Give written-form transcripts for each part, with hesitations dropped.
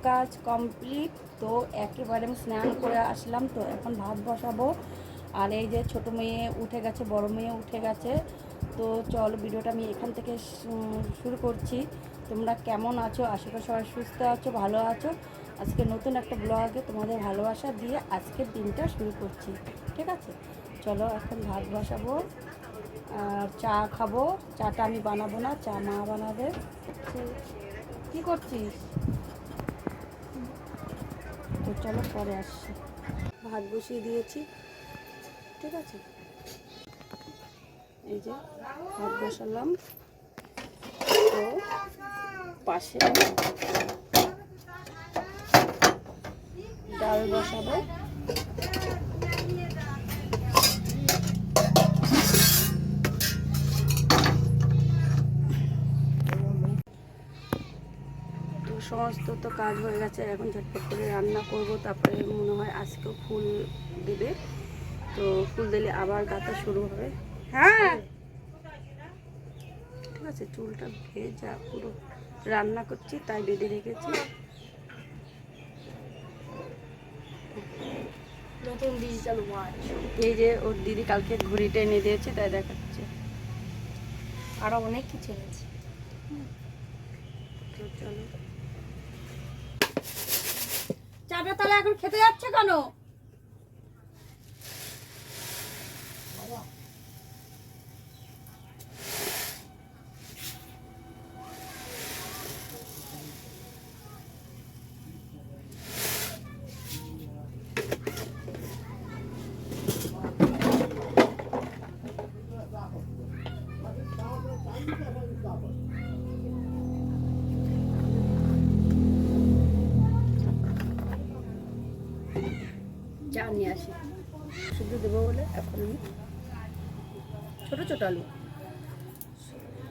কাজ কমপ্লিট। তো একেবারে আমি স্নান করে আসলাম, তো এখন ভাত বসাবো। আর এই যে ছোটো মেয়ে উঠে গেছে, বড় মেয়ে উঠে গেছে। তো চলো ভিডিওটা আমি এখান থেকে শুরু করছি। তোমরা কেমন আছো? আশা করি সবাই সুস্থ আছো, ভালো আছো। আজকে নতুন একটা ব্লগে তোমাদের ভালোবাসা দিয়ে আজকের দিনটা শুরু করছি, ঠিক আছে? চলো এখন ভাত বসাবো আর চা খাবো। চাটা আমি বানাবো না, চা মা বানাবে। কী করছিস? তো চলো পরে আসছি। ভাত বসিয়ে দিয়েছি, ঠিক আছে? এই যে ভাত বসালাম, তো পাশে ডাল বসাবো। তো সমস্ত তো কাজ হয়ে গেছে, এখন ঝটপট করে রান্না করব। তারপরে মনে হয় আজকেও ফুল দেবে, তো ফুল দিলে আবার গাঁথা শুরু হবে। হ্যাঁ ঠিক আছে, চুলটা ভেজা পুরো, রান্না করছি তাই বেঁধে রেখেছি। নতুন ডিজিটাল ওয়াচ, এই যে ওর দিদি কালকে ঘড়িটা এনে দিয়েছে, তাই দেখাচ্ছে। আরো অনেক কিছু এনেছে। তো চলো, চাটা তাহলে এখন খেতে যাচ্ছে কেন? চা নিয়ে আসি, শুধু দেবো বলে এখন আমি ছোটো ছোটো আলু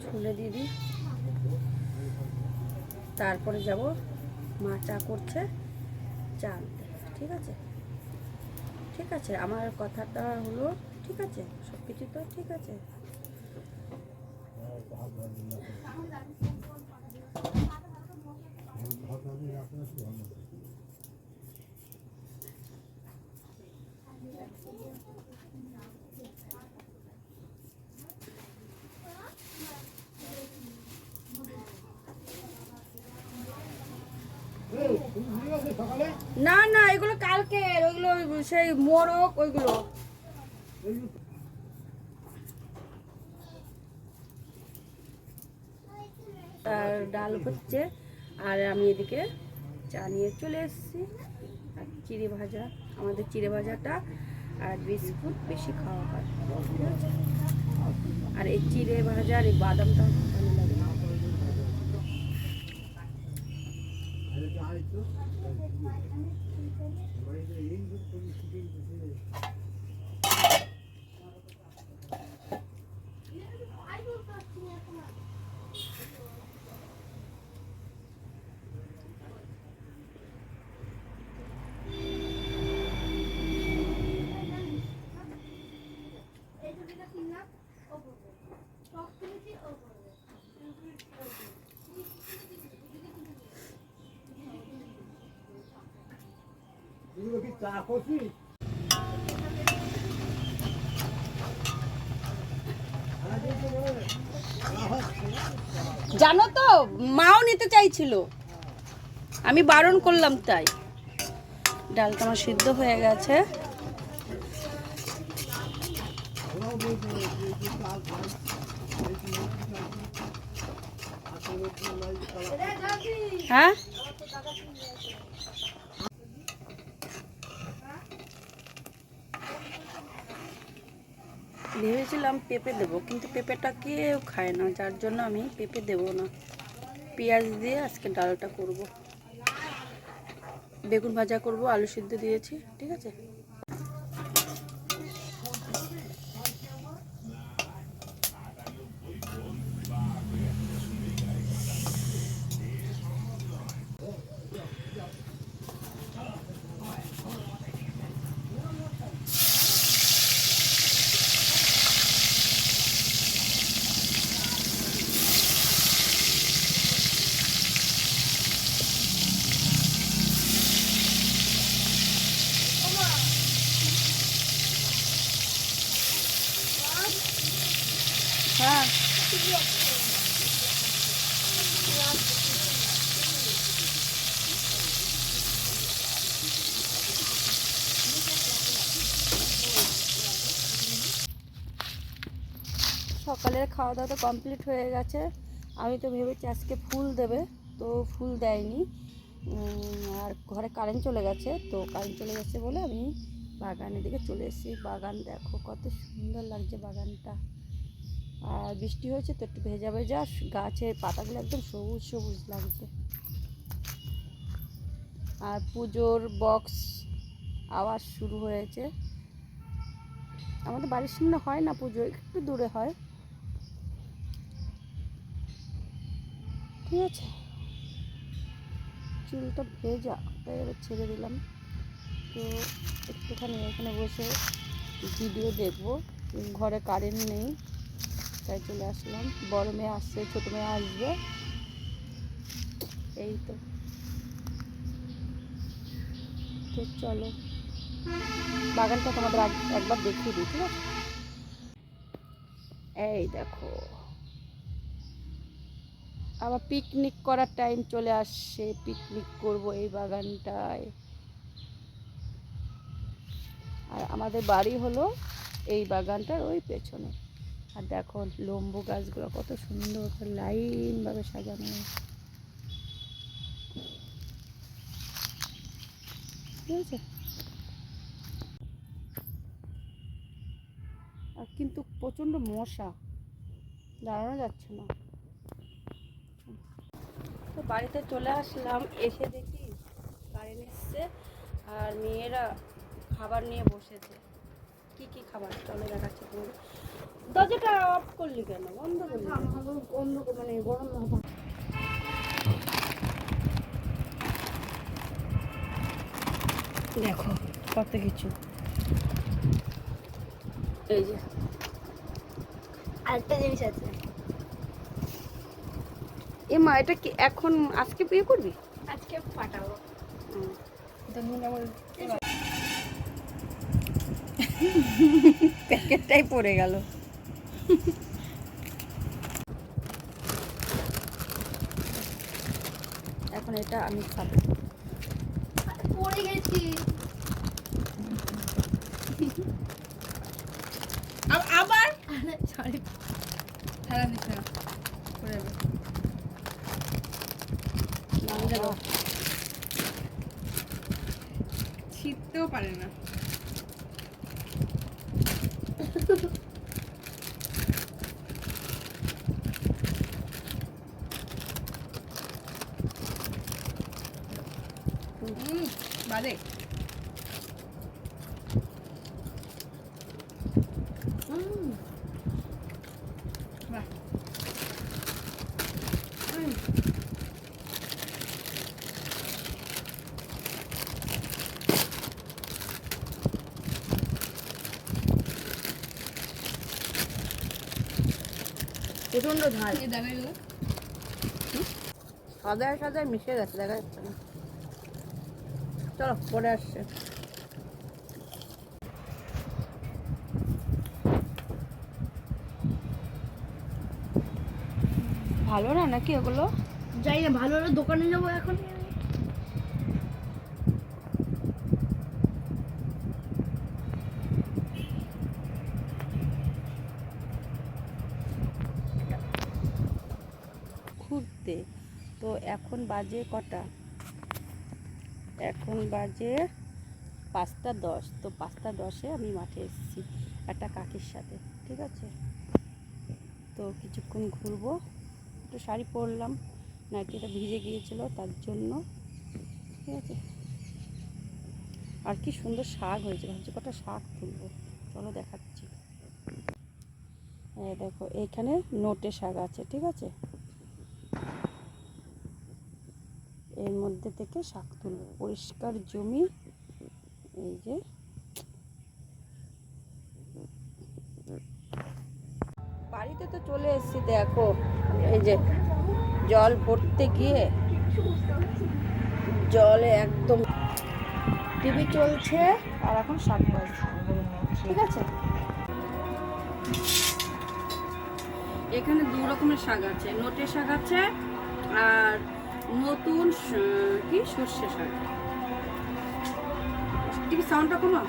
ছুলে দিয়ে দিই। তারপরে যাব, মা চা করছে, চা আনতে, ঠিক আছে? ঠিক আছে, আমার কথাটা হলো ঠিক আছে, সব কিছু তো ঠিক আছে। না না, এগুলো কালকের, ওইগুলো সেই মোরগ ওইগুলো। আর ডাল হচ্ছে, আর আমি এদিকে চা নিয়ে চলে এসেছি। আর চিড়ে ভাজা, আমাদের চিড়ে ভাজাটা আর বিস্কুট বেশি খাওয়া হয়, ঠিক আছে? আর এই চিড়ে ভাজা আর এই বাদামটা ভালো লাগে। জানো তো, মাও নিতে চাইছিল, আমি বারণ করলাম তাই। ডালটা আমার সিদ্ধ হয়ে গেছে। হ্যাঁ ভেবেছিলাম পেঁপে দেবো, কিন্তু পেঁপেটা কেউ খায় না, যার জন্য আমি পেঁপে দেবো না। পেঁয়াজ দিয়ে আজকে ডালটা করব, বেগুন ভাজা করব, আলু সিদ্ধ দিয়েছি, ঠিক আছে? হ্যাঁ সকালের খাওয়া দাওয়া তো কমপ্লিট হয়ে গেছে। আমি তো ভেবেছি আজকে ফুল দেবে, তো ফুল দেয়নি। আর ঘরে কারেন্ট চলে গেছে, তো কারেন্ট চলে গেছে বলে আমি বাগানের দিকে চলে এসেছি। বাগান দেখো কত সুন্দর লাগছে বাগানটা। আর বৃষ্টি হয়েছে তো একটু ভেজা ভেজা, গাছের পাতাগুলো একদম সবুজ সবুজ লাগছে। আর পুজোর বক্স আওয়াজ শুরু হয়েছে। আমাদের বাড়ির সামনে হয় না পুজো, একটু দূরে হয়। ঠিক আছে, চুলটা ভেজা তাই এবার ছেড়ে দিলাম। তো একটুখানি এখানে বসে ভিডিও দেখবো। ঘরে কারেন্ট নেই তাই চলে আসলাম। বড় মেয়ে আসছে, ছোটো মেয়ে আসবে। এই তো তো চলো বাগানটা তোমাদের একবার দেখিয়ে দিই, ঠিক আছে? এই দেখো আবার পিকনিক করার টাইম চলে আসছে, পিকনিক করব এই বাগানটায়। আর আমাদের বাড়ি হলো এই বাগানটার ওই পেছনে। আর দেখো লম্বু গাছগুলো কত সুন্দর করে লাইনভাবে সাজানো। ঠিক আছে, আর কিন্তু প্রচণ্ড মশা, দাঁড়ানো যাচ্ছে না। তো বাড়িতে চলে আসলাম, এসে দেখি কারেন্ট এসছে আর মেয়েরা খাবার নিয়ে বসেছে। কি কি খাবার চলো দেখাচ্ছি তোমাকে। দরজাটা অফ করলি কেন, বন্ধ করলি কেন? বন্ধ মানে গরম না। দেখো কত কিছু। এই যে আরেকটা জিনিস আছে। এ মা, এটা কি এখন আজকে বিয়ে করবি? আজকে পাঠাবো। প্যাকেটটাই পড়ে গেল। এখন এটা আমি খাবো। পড়ে গেছি। আবার সরি। খেলা দিস না, পড়ে যাবে। নাম দেবো। ছিটতেও পারে না। বাদে বাহ। প্রচন্ড ঝাল। এই দেখা গেলো সাদায় সাদায় মিশে গেছে, দেখা যাচ্ছে না। চলো পরে আসছে। ভালো না নাকি ওগুলো? যাই না, ভালো হলে দোকানে যাবো এখন। ঘুরতে তো এখন বাজে কটা? এখন বাজে 5টা 10। তো 5টা 10-এ আমি মাঠে এসেছি একটা কাকির সাথে। ঠিক আছে, তো কিছুক্ষণ ঘুরবো। একটু শাড়ি পরলাম, নাইটিটা ভিজে গিয়েছিল তার জন্য। ঠিক আছে, আর কি সুন্দর শাক হয়েছে, ভাবছি কটা শাক তুলবো। চলো দেখাচ্ছি। হ্যাঁ দেখো এইখানে নোটে শাক আছে। ঠিক আছে, এর মধ্যে থেকে শাক তুলবো। পরিষ্কার জমি। এই যে বাড়িতে তো চলে এসেছি। দেখো এই যে জল ভরতে গিয়ে জলে একদম, টিভি চলছে আর এখন শাক বাজছে। ঠিক আছে, এখানে দু রকমের শাক আছে, নোটে শাক আছে আর নতুন কি সর্ষে শাক। টিভি সাউন্ডটা কমা।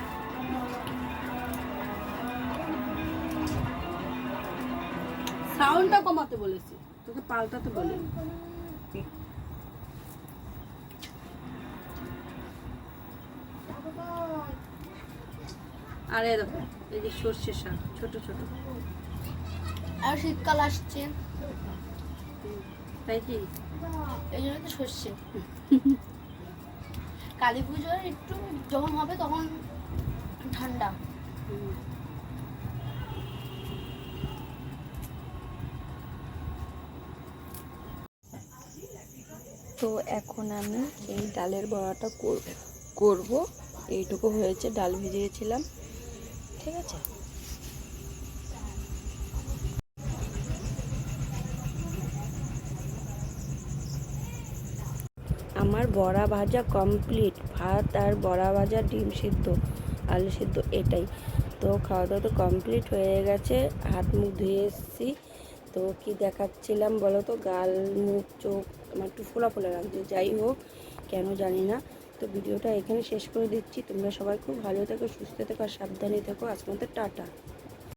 সাউন্ডটা কমাতে বলেছি, তোকে পাল্টাতে বলিনি। আর এই দেখো, এই যে সর্ষে শাক ছোট ছোট। আর শীতকাল আসছে, তাই কি? এই জন্য তো সর্ষে। কালী পুজোর একটু যখন হবে তখন ঠান্ডা। তো এখন আমি এই ডালের বড়াটা করব। এইটুকু হয়েছে, ডাল ভিজিয়েছিলাম, ঠিক আছে। আমার বড়া ভাজা কমপ্লিট, ভাত আর বড়া ভাজা, ডিম সিদ্ধ, আলু সিদ্ধ, এটাই। তো খাওয়া দাওয়া তো কমপ্লিট হয়ে গেছে, হাত মুখ ধুয়ে এসেছি। তো কি দেখাচ্ছিলাম বলো তো, গাল মুখ চোখ আমার একটু ফোলা ফোলা লাগছে, যাই হোক কেন জানি না। তো ভিডিওটা এখানে শেষ করে দিচ্ছি। তোমরা সবাই খুব ভালো থেকো, সুস্থ থেকো আর সাবধানে থেকো। আজকের মতো টাটা।